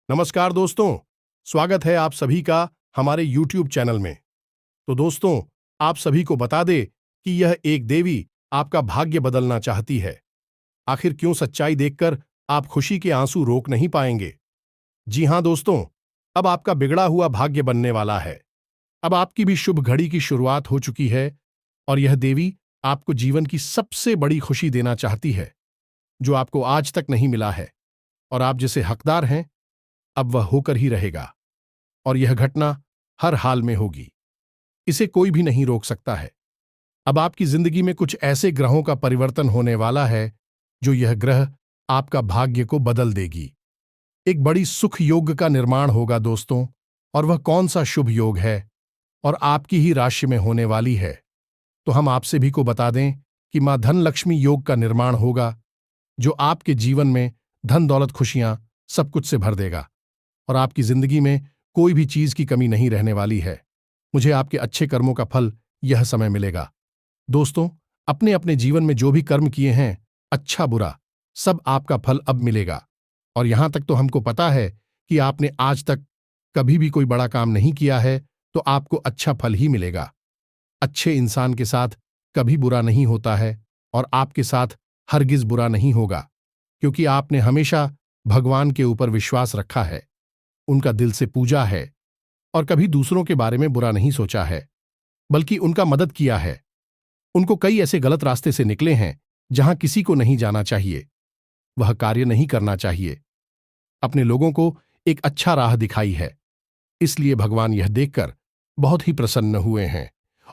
नमस्कार दोस्तों। स्वागत है आप सभी का हमारे YouTube चैनल में। तो दोस्तों, आप सभी को बता दे कि यह एक देवी आपका भाग्य बदलना चाहती है। आखिर क्यों सच्चाई देखकर आप खुशी के आंसू रोक नहीं पाएंगे। जी हां दोस्तों, अब आपका बिगड़ा हुआ भाग्य बनने वाला है। अब आपकी भी शुभ घड़ी की शुरुआत हो चुकी है और यह देवी आपको जीवन की सबसे बड़ी खुशी देना चाहती है, जो आपको आज तक नहीं मिला है और आप जिसे हकदार हैं, अब वह होकर ही रहेगा। और यह घटना हर हाल में होगी। इसे कोई भी नहीं रोक सकता है। अब आपकी जिंदगी में कुछ ऐसे ग्रहों का परिवर्तन होने वाला है जो यह ग्रह आपका भाग्य को बदल देगी। एक बड़ी सुख योग का निर्माण होगा दोस्तों। और वह कौन सा शुभ योग है और आपकी ही राशि में होने वाली है, तो हम आपसे भी को बता दें कि मां धन लक्ष्मी योग का निर्माण होगा, जो आपके जीवन में धन दौलत खुशियां सब कुछ से भर देगा और आपकी जिंदगी में कोई भी चीज की कमी नहीं रहने वाली है। मुझे आपके अच्छे कर्मों का फल यह समय मिलेगा। दोस्तों, अपने अपने जीवन में जो भी कर्म किए हैं, अच्छा बुरा, सब आपका फल अब मिलेगा। और यहां तक तो हमको पता है कि आपने आज तक कभी भी कोई बड़ा काम नहीं किया है, तो आपको अच्छा फल ही मिलेगा। अच्छे इंसान के साथ कभी बुरा नहीं होता है और आपके साथ हरगिज बुरा नहीं होगा, क्योंकि आपने हमेशा भगवान के ऊपर विश्वास रखा है, उनका दिल से पूजा है और कभी दूसरों के बारे में बुरा नहीं सोचा है, बल्कि उनका मदद किया है। उनको कई ऐसे गलत रास्ते से निकले हैं जहां किसी को नहीं जाना चाहिए, वह कार्य नहीं करना चाहिए। अपने लोगों को एक अच्छा राह दिखाई है, इसलिए भगवान यह देखकर बहुत ही प्रसन्न हुए हैं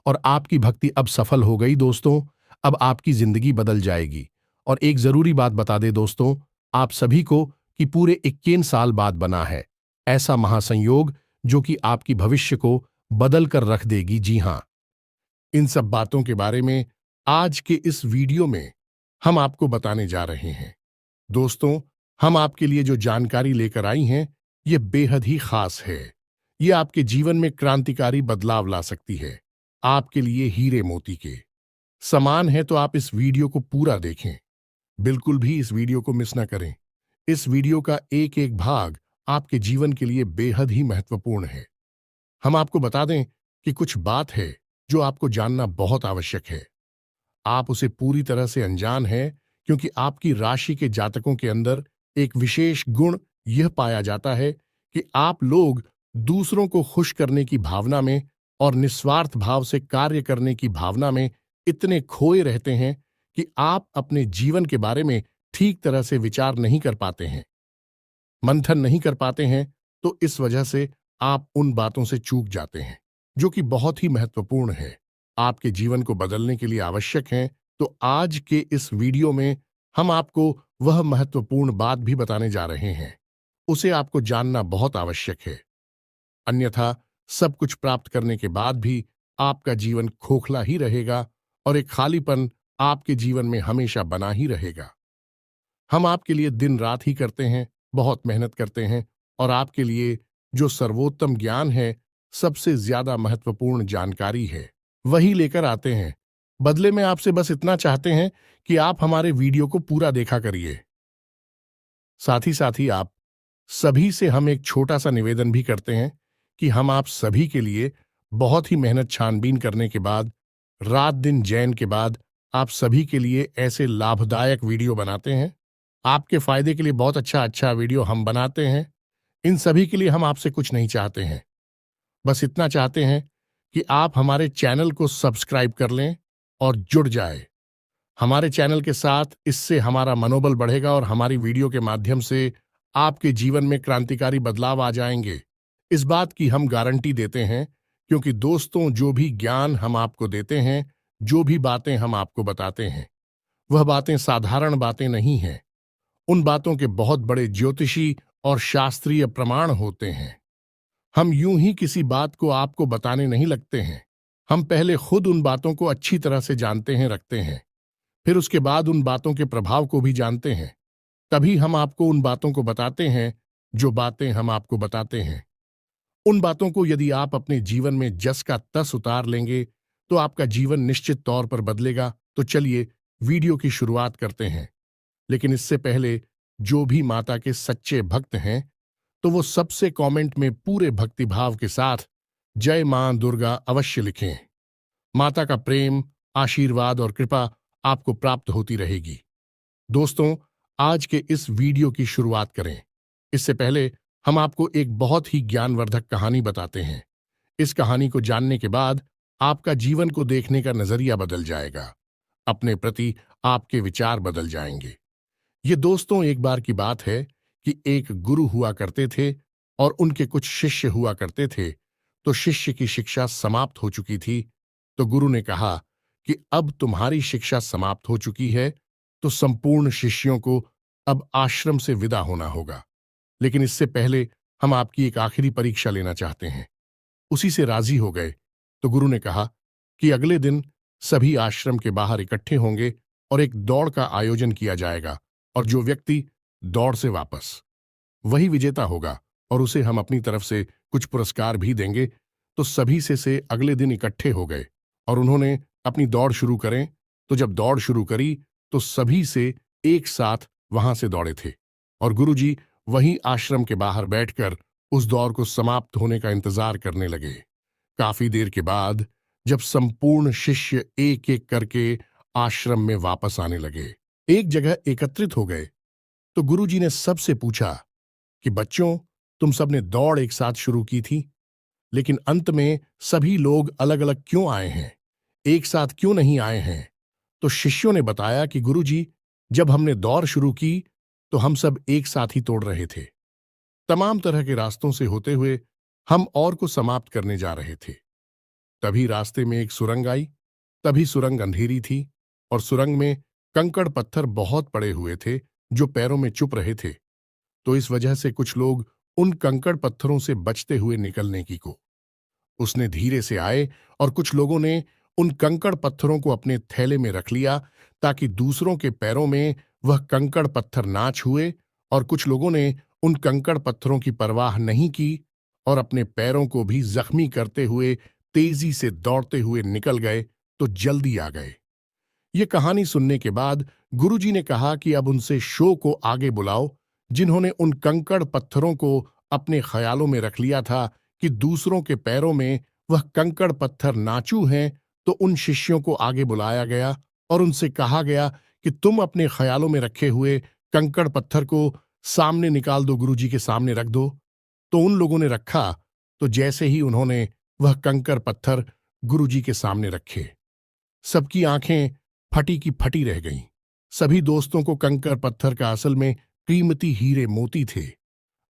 और आपकी भक्ति अब सफल हो गई दोस्तों। अब आपकी जिंदगी बदल जाएगी। और एक जरूरी बात बता दे दोस्तों, आप सभी को कि पूरे 21 साल बाद बना है ऐसा महासंयोग, जो कि आपकी भविष्य को बदल कर रख देगी। जी हां, इन सब बातों के बारे में आज के इस वीडियो में हम आपको बताने जा रहे हैं। दोस्तों, हम आपके लिए जो जानकारी लेकर आई हैं, ये बेहद ही खास है। ये आपके जीवन में क्रांतिकारी बदलाव ला सकती है। आपके लिए हीरे मोती के समान है, तो आप इस वीडियो को पूरा देखें। बिल्कुल भी इस वीडियो को मिस ना करें। इस वीडियो का एक एक भाग आपके जीवन के लिए बेहद ही महत्वपूर्ण है। हम आपको बता दें कि कुछ बात है जो आपको जानना बहुत आवश्यक है। आप उसे पूरी तरह से अनजान हैं, क्योंकि आपकी राशि के जातकों के अंदर एक विशेष गुण यह पाया जाता है कि आप लोग दूसरों को खुश करने की भावना में और निस्वार्थ भाव से कार्य करने की भावना में इतने खोए रहते हैं कि आप अपने जीवन के बारे में ठीक तरह से विचार नहीं कर पाते हैं, मंथन नहीं कर पाते हैं। तो इस वजह से आप उन बातों से चूक जाते हैं जो कि बहुत ही महत्वपूर्ण है, आपके जीवन को बदलने के लिए आवश्यक हैं। तो आज के इस वीडियो में हम आपको वह महत्वपूर्ण बात भी बताने जा रहे हैं। उसे आपको जानना बहुत आवश्यक है, अन्यथा सब कुछ प्राप्त करने के बाद भी आपका जीवन खोखला ही रहेगा और एक खालीपन आपके जीवन में हमेशा बना ही रहेगा। हम आपके लिए दिन रात ही करते हैं, बहुत मेहनत करते हैं और आपके लिए जो सर्वोत्तम ज्ञान है, सबसे ज्यादा महत्वपूर्ण जानकारी है, वही लेकर आते हैं। बदले में आपसे बस इतना चाहते हैं कि आप हमारे वीडियो को पूरा देखा करिए। साथ ही आप सभी से हम एक छोटा सा निवेदन भी करते हैं कि हम आप सभी के लिए बहुत ही मेहनत छानबीन करने के बाद, रात दिन जैन के बाद, आप सभी के लिए ऐसे लाभदायक वीडियो बनाते हैं। आपके फायदे के लिए बहुत अच्छा अच्छा वीडियो हम बनाते हैं। इन सभी के लिए हम आपसे कुछ नहीं चाहते हैं, बस इतना चाहते हैं कि आप हमारे चैनल को सब्सक्राइब कर लें और जुड़ जाए हमारे चैनल के साथ। इससे हमारा मनोबल बढ़ेगा और हमारी वीडियो के माध्यम से आपके जीवन में क्रांतिकारी बदलाव आ जाएंगे। इस बात की हम गारंटी देते हैं, क्योंकि दोस्तों, जो भी ज्ञान हम आपको देते हैं, जो भी बातें हम आपको बताते हैं, वह बातें साधारण बातें नहीं हैं। उन बातों के बहुत बड़े ज्योतिषी और शास्त्रीय प्रमाण होते हैं। हम यूं ही किसी बात को आपको बताने नहीं लगते हैं। हम पहले खुद उन बातों को अच्छी तरह से जानते हैं, रखते हैं, फिर उसके बाद उन बातों के प्रभाव को भी जानते हैं। तभी हम आपको उन बातों को बताते हैं जो बातें हम आपको बताते हैं। उन बातों को यदि आप अपने जीवन में जस का तस उतार लेंगे, तो आपका जीवन निश्चित तौर पर बदलेगा। तो चलिए वीडियो की शुरुआत करते हैं। लेकिन इससे पहले जो भी माता के सच्चे भक्त हैं, तो वो सबसे कमेंट में पूरे भक्तिभाव के साथ जय मां दुर्गा अवश्य लिखें। माता का प्रेम, आशीर्वाद और कृपा आपको प्राप्त होती रहेगी। दोस्तों, आज के इस वीडियो की शुरुआत करें। इससे पहले हम आपको एक बहुत ही ज्ञानवर्धक कहानी बताते हैं। इस कहानी को जानने के बाद आपका जीवन को देखने का नजरिया बदल जाएगा। अपने प्रति आपके विचार बदल जाएंगे। ये दोस्तों, एक बार की बात है कि एक गुरु हुआ करते थे और उनके कुछ शिष्य हुआ करते थे। तो शिष्य की शिक्षा समाप्त हो चुकी थी। तो गुरु ने कहा कि अब तुम्हारी शिक्षा समाप्त हो चुकी है, तो संपूर्ण शिष्यों को अब आश्रम से विदा होना होगा। लेकिन इससे पहले हम आपकी एक आखिरी परीक्षा लेना चाहते हैं। उसी से राजी हो गए। तो गुरु ने कहा कि अगले दिन सभी आश्रम के बाहर इकट्ठे होंगे और एक दौड़ का आयोजन किया जाएगा, और जो व्यक्ति दौड़ से वापस, वही विजेता होगा और उसे हम अपनी तरफ से कुछ पुरस्कार भी देंगे। तो सभी से अगले दिन इकट्ठे हो गए और उन्होंने अपनी दौड़ शुरू करें। तो जब दौड़ शुरू करी तो सभी से एक साथ वहां से दौड़े थे और गुरुजी वहीं आश्रम के बाहर बैठकर उस दौड़ को समाप्त होने का इंतजार करने लगे। काफी देर के बाद जब संपूर्ण शिष्य एक एक करके आश्रम में वापस आने लगे, एक जगह एकत्रित हो गए, तो गुरुजी ने सबसे पूछा कि बच्चों, तुम सबने दौड़ एक साथ शुरू की थी, लेकिन अंत में सभी लोग अलग अलग क्यों आए हैं, एक साथ क्यों नहीं आए हैं? तो शिष्यों ने बताया कि गुरुजी, जब हमने दौड़ शुरू की तो हम सब एक साथ ही तोड़ रहे थे। तमाम तरह के रास्तों से होते हुए हम और को समाप्त करने जा रहे थे। तभी रास्ते में एक सुरंग आई। तभी सुरंग अंधेरी थी और सुरंग में कंकड़ पत्थर बहुत पड़े हुए थे जो पैरों में चुप रहे थे। तो इस वजह से कुछ लोग उन कंकड़ पत्थरों से बचते हुए निकलने की को उसने धीरे से आए और कुछ लोगों ने उन कंकड़ पत्थरों को अपने थैले में रख लिया ताकि दूसरों के पैरों में वह कंकड़ पत्थर ना छुए, और कुछ लोगों ने उन कंकड़ पत्थरों की परवाह नहीं की और अपने पैरों को भी जख्मी करते हुए तेजी से दौड़ते हुए निकल गए। तो जल्दी आ गए। ये कहानी सुनने के बाद गुरुजी ने कहा कि अब उनसे शो को आगे बुलाओ, जिन्होंने उन कंकड़ पत्थरों को अपने ख्यालों में रख लिया था कि दूसरों के पैरों में वह कंकड़ पत्थर नाचू हैं। तो उन शिष्यों को आगे बुलाया गया और उनसे कहा गया कि तुम अपने ख्यालों में रखे हुए कंकड़ पत्थर को सामने निकाल दो, गुरुजी के सामने रख दो। तो उन लोगों ने रखा। तो जैसे ही उन्होंने वह कंकड़ पत्थर गुरुजी के सामने रखे, सबकी आंखें फटी की फटी रह गईं। सभी दोस्तों को कंकड़ पत्थर का असल में कीमती हीरे मोती थे।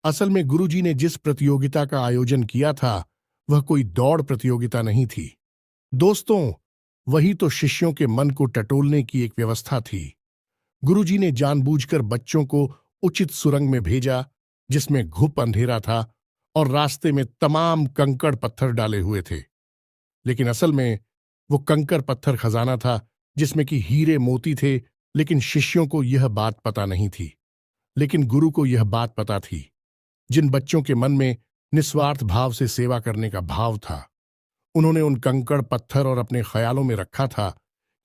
असल में गुरुजी ने जिस प्रतियोगिता का आयोजन किया था वह कोई दौड़ प्रतियोगिता नहीं थी। दोस्तों, वही तो शिष्यों के मन को टटोलने की एक व्यवस्था थी। गुरुजी ने जानबूझकर बच्चों को उचित सुरंग में भेजा जिसमें घुप अंधेरा था और रास्ते में तमाम कंकड़ पत्थर डाले हुए थे। लेकिन असल में वो कंकड़ पत्थर खजाना था जिसमें कि हीरे मोती थे। लेकिन शिष्यों को यह बात पता नहीं थी। लेकिन गुरु को यह बात पता थी। जिन बच्चों के मन में निस्वार्थ भाव से सेवा करने का भाव था, उन्होंने उन कंकड़ पत्थर और अपने ख्यालों में रखा था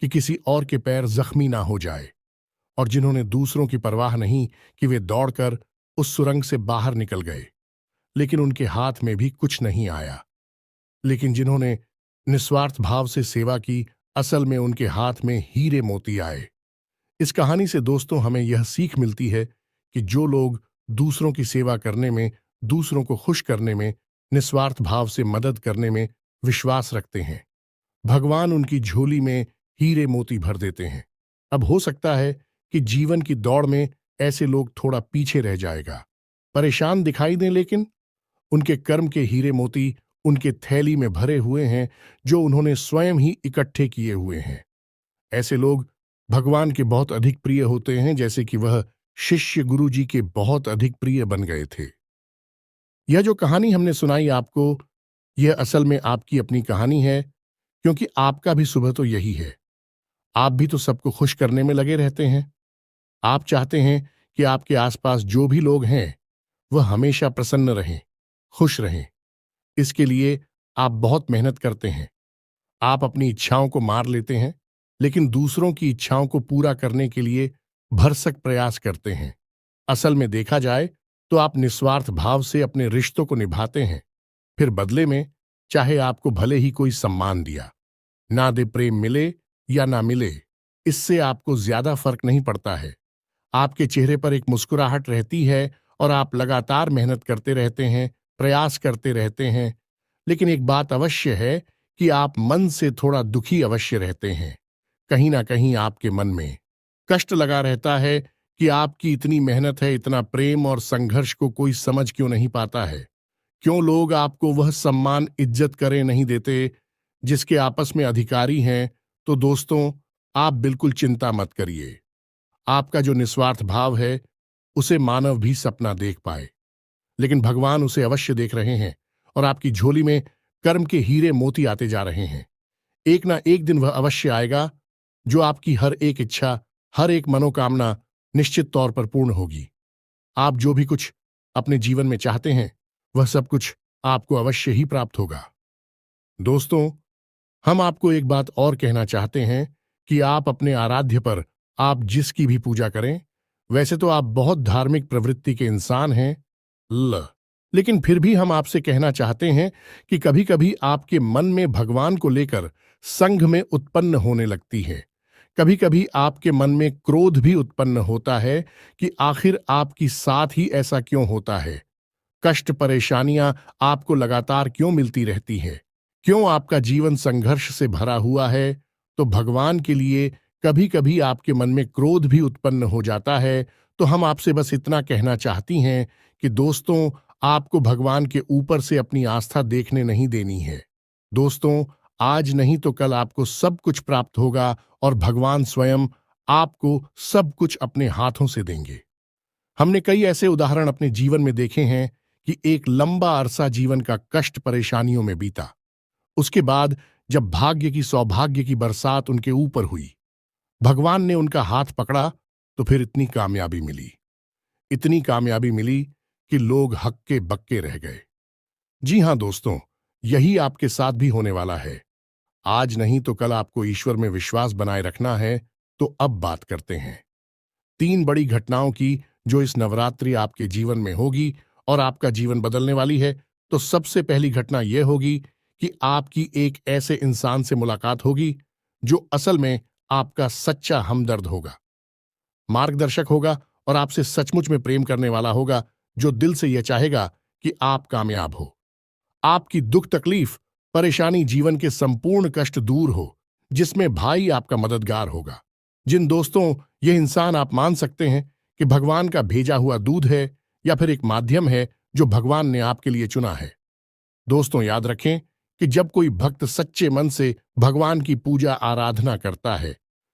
कि किसी और के पैर जख्मी ना हो जाए, और जिन्होंने दूसरों की परवाह नहीं कि वे दौड़कर उस सुरंग से बाहर निकल गए, लेकिन उनके हाथ में भी कुछ नहीं आया। लेकिन जिन्होंने निस्वार्थ भाव से सेवा की, असल में उनके हाथ में हीरे मोती आए। इस कहानी से दोस्तों हमें यह सीख मिलती है कि जो लोग दूसरों की सेवा करने में, दूसरों को खुश करने में, निस्वार्थ भाव से मदद करने में विश्वास रखते हैं, भगवान उनकी झोली में हीरे मोती भर देते हैं। अब हो सकता है कि जीवन की दौड़ में ऐसे लोग थोड़ा पीछे रह जाएगा, परेशान दिखाई दें, लेकिन उनके कर्म के हीरे मोती उनके थैली में भरे हुए हैं जो उन्होंने स्वयं ही इकट्ठे किए हुए हैं। ऐसे लोग भगवान के बहुत अधिक प्रिय होते हैं, जैसे कि वह शिष्य गुरुजी के बहुत अधिक प्रिय बन गए थे। यह जो कहानी हमने सुनाई आपको, यह असल में आपकी अपनी कहानी है, क्योंकि आपका भी सुबह तो यही है। आप भी तो सबको खुश करने में लगे रहते हैं। आप चाहते हैं कि आपके आसपास जो भी लोग हैं वह हमेशा प्रसन्न रहें, खुश रहें। इसके लिए आप बहुत मेहनत करते हैं। आप अपनी इच्छाओं को मार लेते हैं, लेकिन दूसरों की इच्छाओं को पूरा करने के लिए भरसक प्रयास करते हैं। असल में देखा जाए तो आप निस्वार्थ भाव से अपने रिश्तों को निभाते हैं। फिर बदले में चाहे आपको भले ही कोई सम्मान दिया ना दे, प्रेम मिले या ना मिले, इससे आपको ज्यादा फर्क नहीं पड़ता है। आपके चेहरे पर एक मुस्कुराहट रहती है और आप लगातार मेहनत करते रहते हैं, प्रयास करते रहते हैं। लेकिन एक बात अवश्य है कि आप मन से थोड़ा दुखी अवश्य रहते हैं। कहीं ना कहीं आपके मन में कष्ट लगा रहता है कि आपकी इतनी मेहनत है, इतना प्रेम और संघर्ष को कोई समझ क्यों नहीं पाता है। क्यों लोग आपको वह सम्मान, इज्जत करें नहीं देते जिसके आपस में अधिकारी हैं। तो दोस्तों, आप बिल्कुल चिंता मत करिए। आपका जो निस्वार्थ भाव है उसे मानव भी सपना देख पाए, लेकिन भगवान उसे अवश्य देख रहे हैं और आपकी झोली में कर्म के हीरे मोती आते जा रहे हैं। एक ना एक दिन वह अवश्य आएगा जो आपकी हर एक इच्छा, हर एक मनोकामना निश्चित तौर पर पूर्ण होगी। आप जो भी कुछ अपने जीवन में चाहते हैं वह सब कुछ आपको अवश्य ही प्राप्त होगा। दोस्तों, हम आपको एक बात और कहना चाहते हैं कि आप अपने आराध्य पर आप जिसकी भी पूजा करें, वैसे तो आप बहुत धार्मिक प्रवृत्ति के इंसान हैं, लेकिन फिर भी हम आपसे कहना चाहते हैं कि कभी कभी आपके मन में भगवान को लेकर संघ में उत्पन्न होने लगती है। कभी कभी आपके मन में क्रोध भी उत्पन्न होता है कि आखिर आपकी साथ ही ऐसा क्यों होता है। कष्ट, परेशानियां आपको लगातार क्यों मिलती रहती हैं? क्यों आपका जीवन संघर्ष से भरा हुआ है? तो भगवान के लिए कभी कभी आपके मन में क्रोध भी उत्पन्न हो जाता है। तो हम आपसे बस इतना कहना चाहती हैं कि दोस्तों, आपको भगवान के ऊपर से अपनी आस्था देखने नहीं देनी है। दोस्तों, आज नहीं तो कल आपको सब कुछ प्राप्त होगा और भगवान स्वयं आपको सब कुछ अपने हाथों से देंगे। हमने कई ऐसे उदाहरण अपने जीवन में देखे हैं कि एक लंबा अरसा जीवन का कष्ट, परेशानियों में बीता। उसके बाद जब भाग्य की, सौभाग्य की बरसात उनके ऊपर हुई, भगवान ने उनका हाथ पकड़ा, तो फिर इतनी कामयाबी मिली, इतनी कामयाबी मिली कि लोग हक्के बक्के रह गए। जी हां दोस्तों, यही आपके साथ भी होने वाला है। आज नहीं तो कल आपको ईश्वर में विश्वास बनाए रखना है। तो अब बात करते हैं 3 बड़ी घटनाओं की जो इस नवरात्रि आपके जीवन में होगी और आपका जीवन बदलने वाली है। तो सबसे पहली घटना यह होगी कि आपकी एक ऐसे इंसान से मुलाकात होगी जो असल में आपका सच्चा हमदर्द होगा, मार्गदर्शक होगा और आपसे सचमुच में प्रेम करने वाला होगा, जो दिल से यह चाहेगा कि आप कामयाब हो, आपकी दुख, तकलीफ, परेशानी, जीवन के संपूर्ण कष्ट दूर हो, जिसमें भाई आपका मददगार होगा। जिन दोस्तों, यह इंसान आप मान सकते हैं कि भगवान का भेजा हुआ दूध है या फिर एक माध्यम है जो भगवान ने आपके लिए चुना है। दोस्तों, याद रखें कि जब कोई भक्त सच्चे मन से भगवान की पूजा आराधना करता है,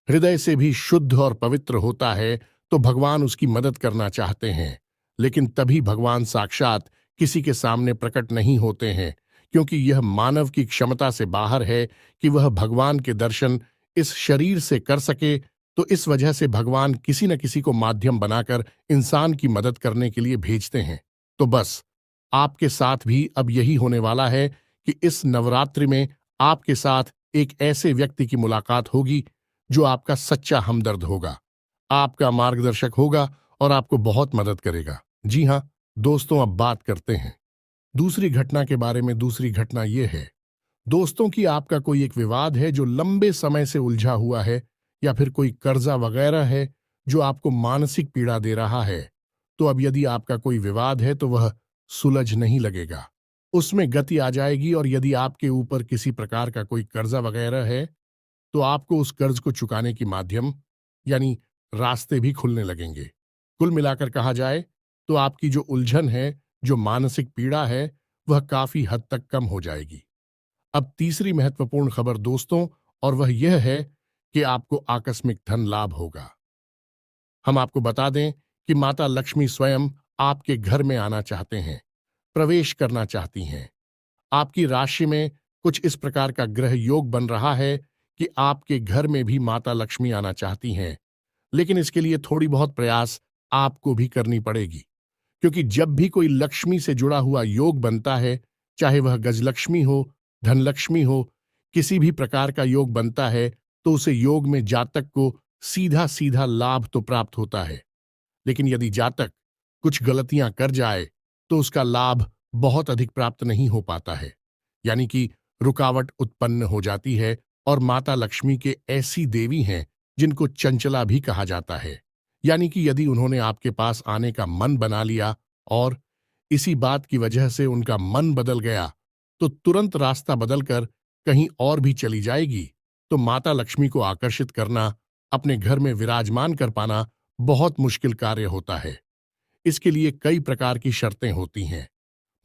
हृदय से भी शुद्ध और पवित्र होता है, तो भगवान उसकी मदद करना चाहते हैं। लेकिन तभी भगवान साक्षात किसी के सामने प्रकट नहीं होते हैं, क्योंकि यह मानव की क्षमता से बाहर है कि वह भगवान के दर्शन इस शरीर से कर सके। तो इस वजह से भगवान किसी न किसी को माध्यम बनाकर इंसान की मदद करने के लिए भेजते हैं। तो बस आपके साथ भी अब यही होने वाला है कि इस नवरात्रि में आपके साथ एक ऐसे व्यक्ति की मुलाकात होगी जो आपका सच्चा हमदर्द होगा, आपका मार्गदर्शक होगा और आपको बहुत मदद करेगा। जी हां दोस्तों, अब बात करते हैं दूसरी घटना के बारे में। दूसरी घटना यह है दोस्तों कि आपका कोई एक विवाद है जो लंबे समय से उलझा हुआ है, या फिर कोई कर्जा वगैरह है जो आपको मानसिक पीड़ा दे रहा है। तो अब यदि आपका कोई विवाद है तो वह सुलझ नहीं लगेगा, उसमें गति आ जाएगी। और यदि आपके ऊपर किसी प्रकार का कोई कर्जा वगैरह है तो आपको उस कर्ज को चुकाने की माध्यम यानी रास्ते भी खुलने लगेंगे। कुल मिलाकर कहा जाए तो आपकी जो उलझन है, जो मानसिक पीड़ा है, वह काफी हद तक कम हो जाएगी। अब तीसरी महत्वपूर्ण खबर दोस्तों, और वह यह है कि आपको आकस्मिक धन लाभ होगा। हम आपको बता दें कि माता लक्ष्मी स्वयं आपके घर में आना चाहते हैं, प्रवेश करना चाहती हैं। आपकी राशि में कुछ इस प्रकार का ग्रह योग बन रहा है कि आपके घर में भी माता लक्ष्मी आना चाहती हैं। लेकिन इसके लिए थोड़ी बहुत प्रयास आपको भी करनी पड़ेगी, क्योंकि जब भी कोई लक्ष्मी से जुड़ा हुआ योग बनता है, चाहे वह गजलक्ष्मी हो, धनलक्ष्मी हो, किसी भी प्रकार का योग बनता है, तो उसे योग में जातक को सीधा सीधा लाभ तो प्राप्त होता है। लेकिन यदि जातक कुछ गलतियां कर जाए तो उसका लाभ बहुत अधिक प्राप्त नहीं हो पाता है, यानी कि रुकावट उत्पन्न हो जाती है। और माता लक्ष्मी के ऐसी देवी हैं जिनको चंचला भी कहा जाता है, यानी कि यदि उन्होंने आपके पास आने का मन बना लिया और इसी बात की वजह से उनका मन बदल गया तो तुरंत रास्ता बदलकर कहीं और भी चली जाएगी। तो माता लक्ष्मी को आकर्षित करना, अपने घर में विराजमान कर पाना बहुत मुश्किल कार्य होता है। इसके लिए कई प्रकार की शर्तें होती हैं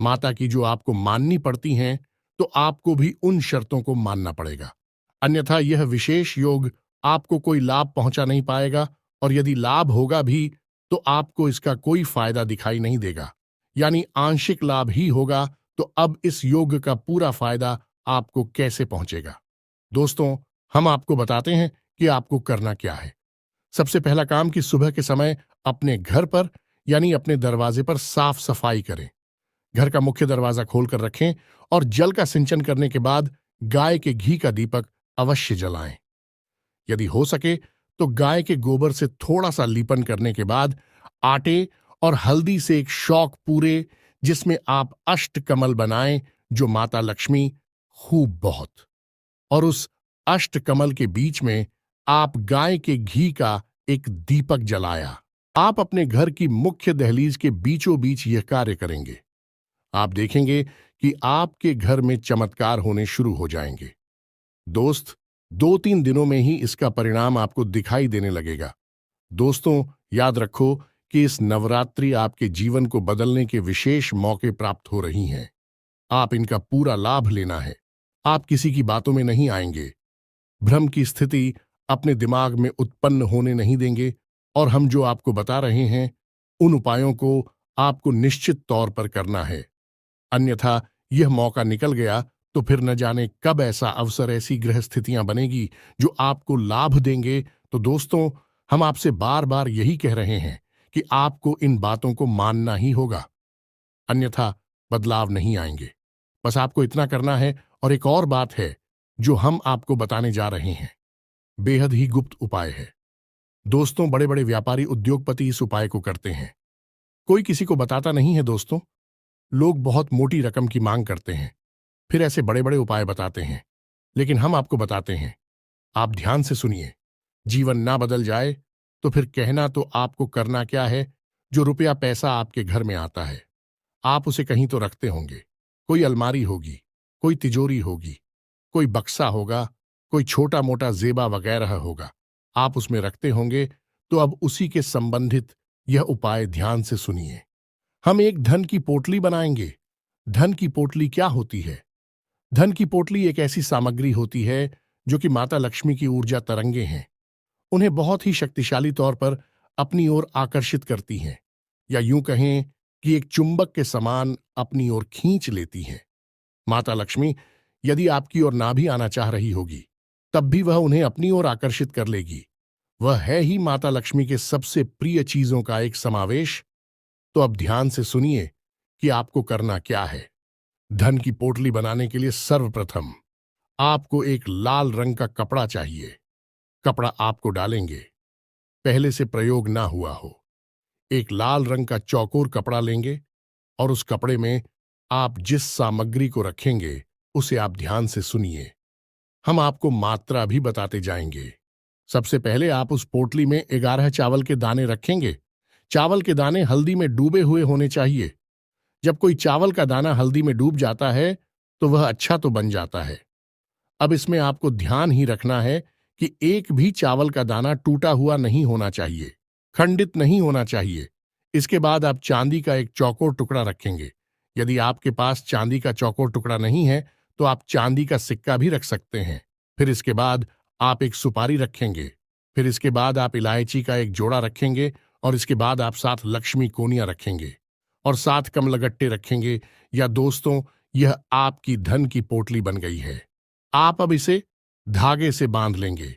माता की, जो आपको माननी पड़ती हैं, तो आपको भी उन शर्तों को मानना पड़ेगा। अन्यथा यह विशेष योग आपको कोई लाभ पहुंचा नहीं पाएगा, और यदि लाभ होगा भी तो आपको इसका कोई फायदा दिखाई नहीं देगा, यानी आंशिक लाभ ही होगा। तो अब इस योग का पूरा फायदा आपको कैसे पहुंचेगा? दोस्तों, हम आपको बताते हैं कि आपको करना क्या है। सबसे पहला काम कि सुबह के समय अपने घर पर यानी अपने दरवाजे पर साफ सफाई करें। घर का मुख्य दरवाजा खोलकर रखें और जल का सिंचन करने के बाद गाय के घी का दीपक अवश्य जलाएं। यदि हो सके तो गाय के गोबर से थोड़ा सा लीपन करने के बाद आटे और हल्दी से एक शौक पूरे, जिसमें आप अष्टकमल बनाएं, जो माता लक्ष्मी खूब बहुत, और उस अष्टकमल के बीच में आप गाय के घी का एक दीपक जलाया। आप अपने घर की मुख्य दहलीज के बीचों बीच यह कार्य करेंगे। आप देखेंगे कि आपके घर में चमत्कार होने शुरू हो जाएंगे। दोस्त, 2-3 दिनों में ही इसका परिणाम आपको दिखाई देने लगेगा। दोस्तों, याद रखो कि इस नवरात्रि आपके जीवन को बदलने के विशेष मौके प्राप्त हो रही हैं। आप इनका पूरा लाभ लेना है। आप किसी की बातों में नहीं आएंगे, भ्रम की स्थिति अपने दिमाग में उत्पन्न होने नहीं देंगे, और हम जो आपको बता रहे हैं उन उपायों को आपको निश्चित तौर पर करना है। अन्यथा यह मौका निकल गया तो फिर न जाने कब ऐसा अवसर, ऐसी ग्रह स्थितियां बनेगी जो आपको लाभ देंगे। तो दोस्तों, हम आपसे बार बार यही कह रहे हैं कि आपको इन बातों को मानना ही होगा, अन्यथा बदलाव नहीं आएंगे। बस आपको इतना करना है। और एक और बात है जो हम आपको बताने जा रहे हैं, बेहद ही गुप्त उपाय है। दोस्तों, बड़े बड़े व्यापारी, उद्योगपति इस उपाय को करते हैं, कोई किसी को बताता नहीं है। दोस्तों, लोग बहुत मोटी रकम की मांग करते हैं, फिर ऐसे बड़े बड़े उपाय बताते हैं, लेकिन हम आपको बताते हैं। आप ध्यान से सुनिए। जीवन ना बदल जाए तो फिर कहना तो आपको करना क्या है। जो रुपया पैसा आपके घर में आता है, आप उसे कहीं तो रखते होंगे। कोई अलमारी होगी, कोई तिजोरी होगी, कोई बक्सा होगा, कोई छोटा मोटा जेबा वगैरह होगा, आप उसमें रखते होंगे। तो अब उसी के संबंधित यह उपाय ध्यान से सुनिए। हम एक धन की पोटली बनाएंगे। धन की पोटली क्या होती है? धन की पोटली एक ऐसी सामग्री होती है जो कि माता लक्ष्मी की ऊर्जा तरंगे हैं, उन्हें बहुत ही शक्तिशाली तौर पर अपनी ओर आकर्षित करती हैं, या यूं कहें कि एक चुंबक के समान अपनी ओर खींच लेती हैं। माता लक्ष्मी यदि आपकी ओर ना भी आना चाह रही होगी, तब भी वह उन्हें अपनी ओर आकर्षित कर लेगी। वह है ही माता लक्ष्मी के सबसे प्रिय चीजों का एक समावेश। तो अब ध्यान से सुनिए कि आपको करना क्या है। धन की पोटली बनाने के लिए सर्वप्रथम आपको एक लाल रंग का कपड़ा चाहिए। कपड़ा आपको डालेंगे, पहले से प्रयोग ना हुआ हो। एक लाल रंग का चौकोर कपड़ा लेंगे और उस कपड़े में आप जिस सामग्री को रखेंगे उसे आप ध्यान से सुनिए। हम आपको मात्रा भी बताते जाएंगे। सबसे पहले आप उस पोटली में 11 चावल के दाने रखेंगे। चावल के दाने हल्दी में डूबे हुए होने चाहिए। जब कोई चावल का दाना हल्दी में डूब जाता है तो वह अच्छा तो बन जाता है। अब इसमें आपको ध्यान ही रखना है कि एक भी चावल का दाना टूटा हुआ नहीं होना चाहिए, खंडित नहीं होना चाहिए। इसके बाद आप चांदी का एक चौकोर टुकड़ा रखेंगे। यदि आपके पास चांदी का चौकोर टुकड़ा नहीं है तो आप चांदी का सिक्का भी रख सकते हैं। फिर इसके बाद आप एक सुपारी रखेंगे। फिर इसके बाद आप इलायची का एक जोड़ा रखेंगे, और इसके बाद आप 7 लक्ष्मी कोनियां रखेंगे और 7 कमलगट्टे रखेंगे। या दोस्तों, यह आपकी धन की पोटली बन गई है। आप अब इसे धागे से बांध लेंगे।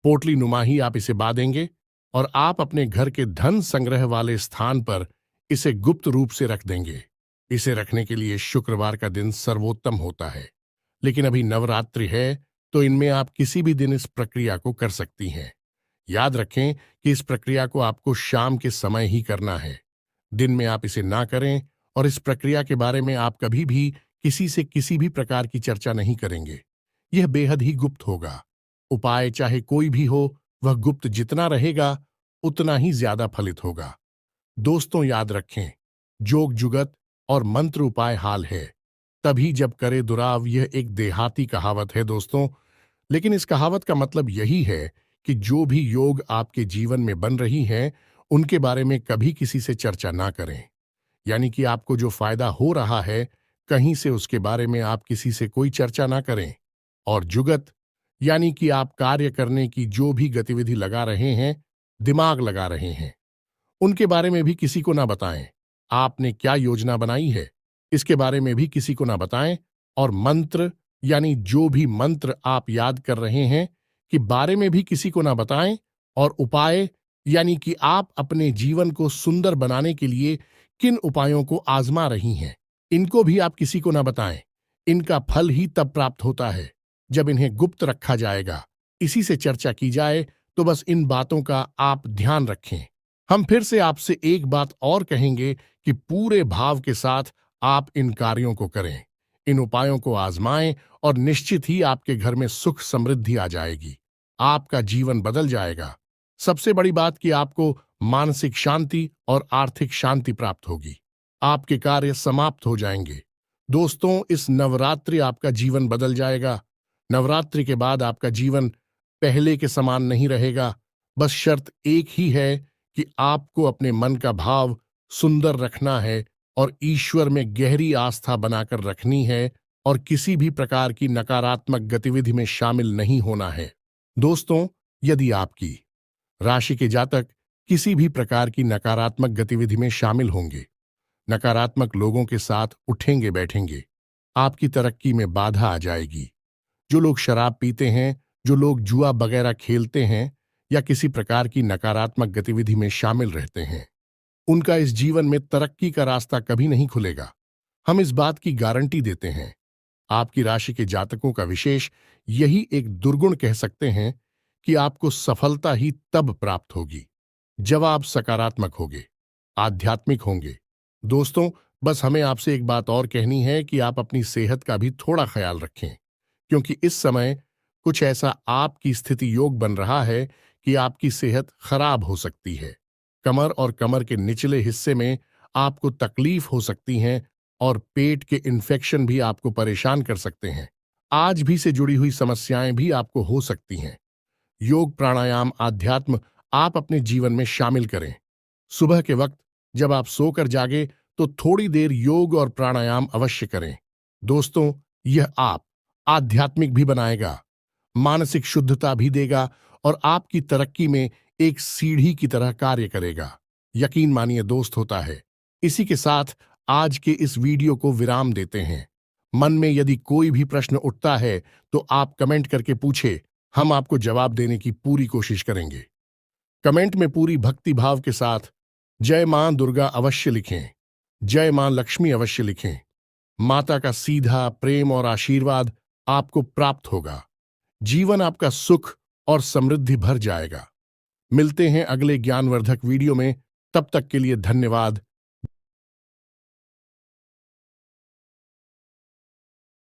पोटली नुमा ही आप इसे बांधेंगे और आप अपने घर के धन संग्रह वाले स्थान पर इसे गुप्त रूप से रख देंगे। इसे रखने के लिए शुक्रवार का दिन सर्वोत्तम होता है, लेकिन अभी नवरात्रि है तो इनमें आप किसी भी दिन इस प्रक्रिया को कर सकती हैं। याद रखें कि इस प्रक्रिया को आपको शाम के समय ही करना है। दिन में आप इसे ना करें और इस प्रक्रिया के बारे में आप कभी भी किसी से किसी भी प्रकार की चर्चा नहीं करेंगे। यह बेहद ही गुप्त होगा। उपाय चाहे कोई भी हो, वह गुप्त जितना रहेगा उतना ही ज्यादा फलित होगा। दोस्तों याद रखें, जोग जुगत और मंत्र उपाय हाल है, तभी जब करे दुराव। यह एक देहाती कहावत है दोस्तों, लेकिन इस कहावत का मतलब यही है कि जो भी योग आपके जीवन में बन रही हैं, उनके बारे में कभी किसी से चर्चा ना करें। यानी कि आपको जो फायदा हो रहा है, कहीं से उसके बारे में आप किसी से कोई चर्चा ना करें। और जुगत यानी कि आप कार्य करने की जो भी गतिविधि लगा रहे हैं, दिमाग लगा रहे हैं, उनके बारे में भी किसी को ना बताएं। आपने क्या योजना बनाई है, इसके बारे में भी किसी को ना बताएं। और मंत्र यानी जो भी मंत्र आप याद कर रहे हैं कि बारे में भी किसी को ना बताएं। और उपाय यानी कि आप अपने जीवन को सुंदर बनाने के लिए किन उपायों को आजमा रही हैं, इनको भी आप किसी को ना बताएं। इनका फल ही तब प्राप्त होता है जब इन्हें गुप्त रखा जाएगा। इसी से चर्चा की जाए, तो बस इन बातों का आप ध्यान रखें। हम फिर से आपसे एक बात और कहेंगे कि पूरे भाव के साथ आप इन कार्यों को करें, इन उपायों को आजमाएं और निश्चित ही आपके घर में सुख समृद्धि आ जाएगी। आपका जीवन बदल जाएगा। सबसे बड़ी बात कि आपको मानसिक शांति और आर्थिक शांति प्राप्त होगी। आपके कार्य समाप्त हो जाएंगे। दोस्तों, इस नवरात्रि आपका जीवन बदल जाएगा। नवरात्रि के बाद आपका जीवन पहले के समान नहीं रहेगा। बस शर्त एक ही है कि आपको अपने मन का भाव सुंदर रखना है और ईश्वर में गहरी आस्था बनाकर रखनी है और किसी भी प्रकार की नकारात्मक गतिविधि में शामिल नहीं होना है। दोस्तों, यदि आपकी राशि के जातक किसी भी प्रकार की नकारात्मक गतिविधि में शामिल होंगे, नकारात्मक लोगों के साथ उठेंगे बैठेंगे, आपकी तरक्की में बाधा आ जाएगी। जो लोग शराब पीते हैं, जो लोग जुआ वगैरह खेलते हैं या किसी प्रकार की नकारात्मक गतिविधि में शामिल रहते हैं, उनका इस जीवन में तरक्की का रास्ता कभी नहीं खुलेगा। हम इस बात की गारंटी देते हैं। आपकी राशि के जातकों का विशेष यही एक दुर्गुण कह सकते हैं कि आपको सफलता ही तब प्राप्त होगी जब आप सकारात्मक होंगे, आध्यात्मिक होंगे। दोस्तों, बस हमें आपसे एक बात और कहनी है कि आप अपनी सेहत का भी थोड़ा ख्याल रखें, क्योंकि इस समय कुछ ऐसा आपकी स्थिति योग बन रहा है कि आपकी सेहत खराब हो सकती है। कमर और कमर के निचले हिस्से में आपको तकलीफ हो सकती है और पेट के इन्फेक्शन भी आपको परेशान कर सकते हैं। आज भी से जुड़ी हुई समस्याएं भी आपको हो सकती हैं। योग, प्राणायाम, आध्यात्म आप अपने जीवन में शामिल करें। सुबह के वक्त जब आप सोकर जागे तो थोड़ी देर योग और प्राणायाम अवश्य करें। दोस्तों, यह आप आध्यात्मिक भी बनाएगा, मानसिक शुद्धता भी देगा और आपकी तरक्की में एक सीढ़ी की तरह कार्य करेगा। यकीन मानिए दोस्त, होता है। इसी के साथ आज के इस वीडियो को विराम देते हैं। मन में यदि कोई भी प्रश्न उठता है तो आप कमेंट करके पूछे, हम आपको जवाब देने की पूरी कोशिश करेंगे। कमेंट में पूरी भक्ति भाव के साथ जय मां दुर्गा अवश्य लिखें, जय मां लक्ष्मी अवश्य लिखें। माता का सीधा प्रेम और आशीर्वाद आपको प्राप्त होगा। जीवन आपका सुख और समृद्धि भर जाएगा। मिलते हैं अगले ज्ञानवर्धक वीडियो में। तब तक के लिए धन्यवाद।